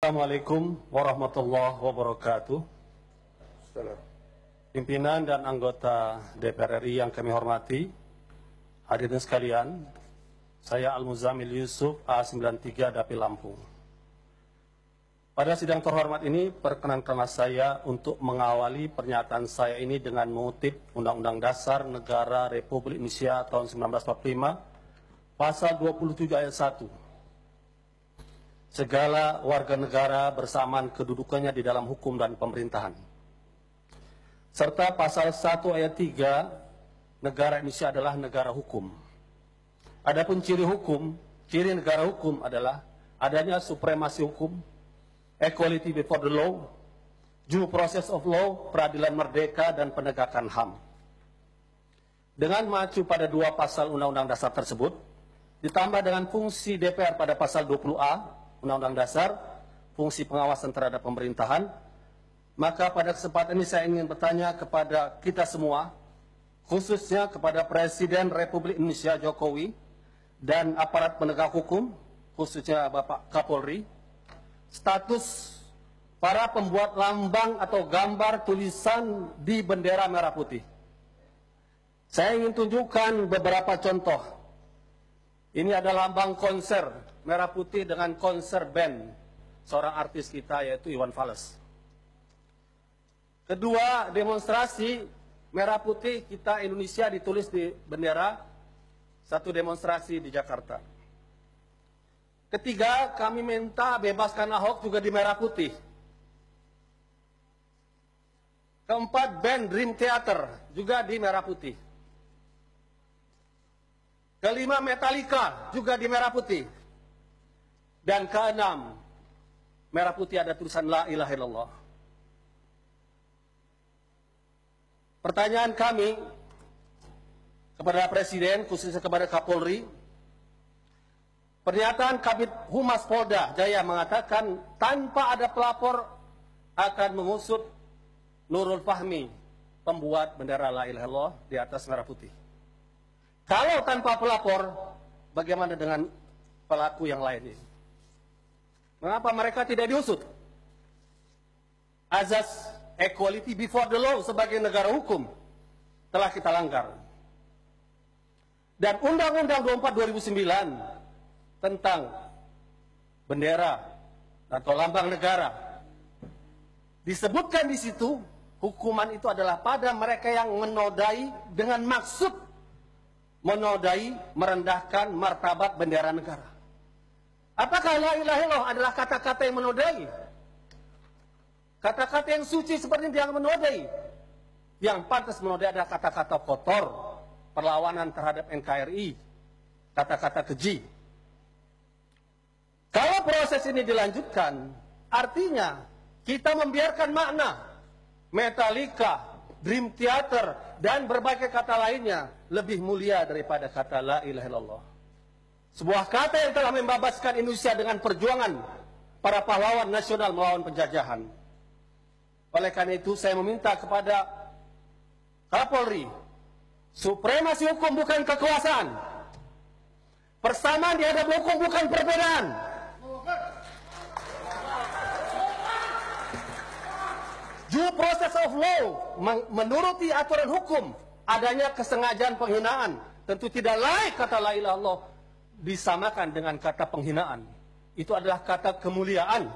Assalamualaikum warahmatullahi wabarakatuh. Pimpinan dan anggota DPR RI yang kami hormati, hadirin sekalian, saya Al-Muzamil Yusuf A93 Dapil Lampung. Pada sidang terhormat ini, perkenankanlah saya untuk mengawali pernyataan saya ini dengan mengutip Undang-Undang Dasar Negara Republik Indonesia tahun 1945, Pasal 27 ayat 1. Segala warga negara bersamaan kedudukannya di dalam hukum dan pemerintahan. Serta pasal 1 ayat 3, negara Indonesia adalah negara hukum. Adapun ciri negara hukum adalah adanya supremasi hukum, equality before the law, due process of law, peradilan merdeka, dan penegakan HAM. Dengan mengacu pada dua pasal Undang-Undang Dasar tersebut, ditambah dengan fungsi DPR pada pasal 20A, Undang-Undang Dasar, fungsi pengawasan terhadap pemerintahan, maka pada kesempatan ini saya ingin bertanya kepada kita semua, khususnya kepada Presiden Republik Indonesia Jokowi dan aparat penegak hukum, khususnya Bapak Kapolri, status para pembuat lambang atau gambar tulisan di bendera merah putih. Saya ingin tunjukkan beberapa contoh. Ini adalah lambang konser merah putih dengan konser band seorang artis kita yaitu Iwan Fals. Kedua, demonstrasi merah putih kita Indonesia ditulis di bendera, satu demonstrasi di Jakarta. Ketiga, kami minta bebaskan Ahok juga di merah putih. Keempat, band Dream Theater juga di merah putih. Kelima, Metallica juga di merah putih. Dan keenam, merah putih ada tulisan La ilaha illallah. Pertanyaan kami kepada Presiden, khususnya kepada Kapolri, pernyataan Kabid Humas Polda Jaya mengatakan tanpa ada pelapor akan mengusut Nurul Fahmi, pembuat bendera La ilaha illallah di atas merah putih. Kalau tanpa pelapor, bagaimana dengan pelaku yang lain ini? Mengapa mereka tidak diusut? Azas equality before the law sebagai negara hukum telah kita langgar. Dan Undang-Undang 24 2009 tentang bendera atau lambang negara disebutkan di situ hukuman itu adalah pada mereka yang menodai dengan maksud menodai, merendahkan martabat bendera negara. Apakah la ilaha illallah adalah kata-kata yang menodai? Kata-kata yang suci seperti yang menodai. Yang pantas menodai adalah kata-kata kotor, perlawanan terhadap NKRI, kata-kata keji. Kalau proses ini dilanjutkan, artinya kita membiarkan makna Metallica, Dream Theater, dan berbagai kata lainnya lebih mulia daripada kata La ilaha illallah. Sebuah kata yang telah membebaskan Indonesia dengan perjuangan para pahlawan nasional melawan penjajahan. Oleh karena itu saya meminta kepada Kapolri, supremasi hukum bukan kekuasaan. Persamaan di hadapan hukum bukan perbedaan. Due process of law, menuruti aturan hukum, adanya kesengajaan penghinaan, tentu tidak layak kata la ilaha illallah disamakan dengan kata penghinaan. Itu adalah kata kemuliaan.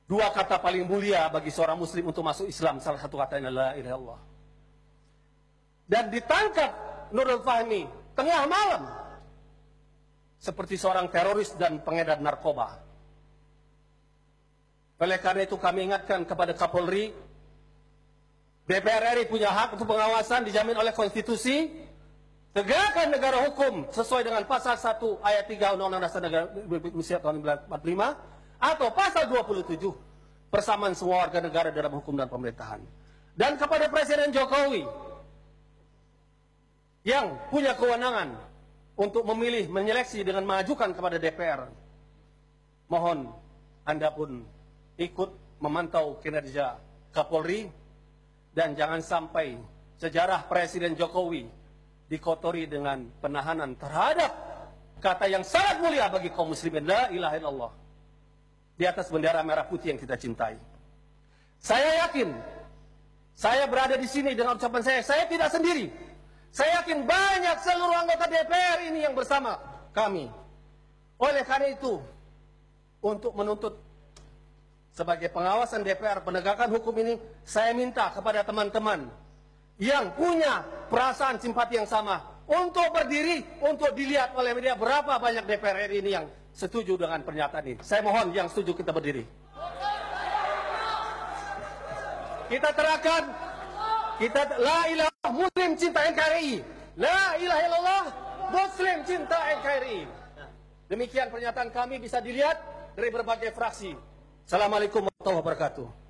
Dua kata paling mulia bagi seorang muslim untuk masuk Islam, salah satu katanya la ilaha illallah. Dan ditangkap Nurul Fahmi tengah malam seperti seorang teroris dan pengedar narkoba. Oleh karena itu kami ingatkan kepada Kapolri, DPR RI punya hak untuk pengawasan dijamin oleh konstitusi, tegakkan negara hukum sesuai dengan pasal 1 ayat 3 Undang-Undang Dasar Negara Republik Indonesia tahun 1945 atau pasal 27 persamaan semua warga negara dalam hukum dan pemerintahan. Dan kepada Presiden Jokowi yang punya kewenangan untuk memilih, menyeleksi dengan mengajukan kepada DPR, mohon Anda pun ikut memantau kinerja Kapolri dan jangan sampai sejarah Presiden Jokowi dikotori dengan penahanan terhadap kata yang sangat mulia bagi kaum muslimin, la ilaha illallah. di atas bendera merah putih yang kita cintai. Saya yakin, saya berada di sini dengan ucapan saya tidak sendiri. Saya yakin banyak seluruh anggota DPR ini yang bersama kami. Oleh karena itu, untuk menuntut sebagai pengawasan DPR penegakan hukum ini, saya minta kepada teman-teman yang punya perasaan simpati yang sama untuk berdiri, untuk dilihat oleh media berapa banyak DPR RI ini yang setuju dengan pernyataan ini. Saya mohon yang setuju kita berdiri. Kita terangkan, kita la ilaha muslim cinta NKRI, la ilaha illallah muslim cinta NKRI. Demikian pernyataan kami bisa dilihat dari berbagai fraksi. Assalamualaikum warahmatullahi wabarakatuh.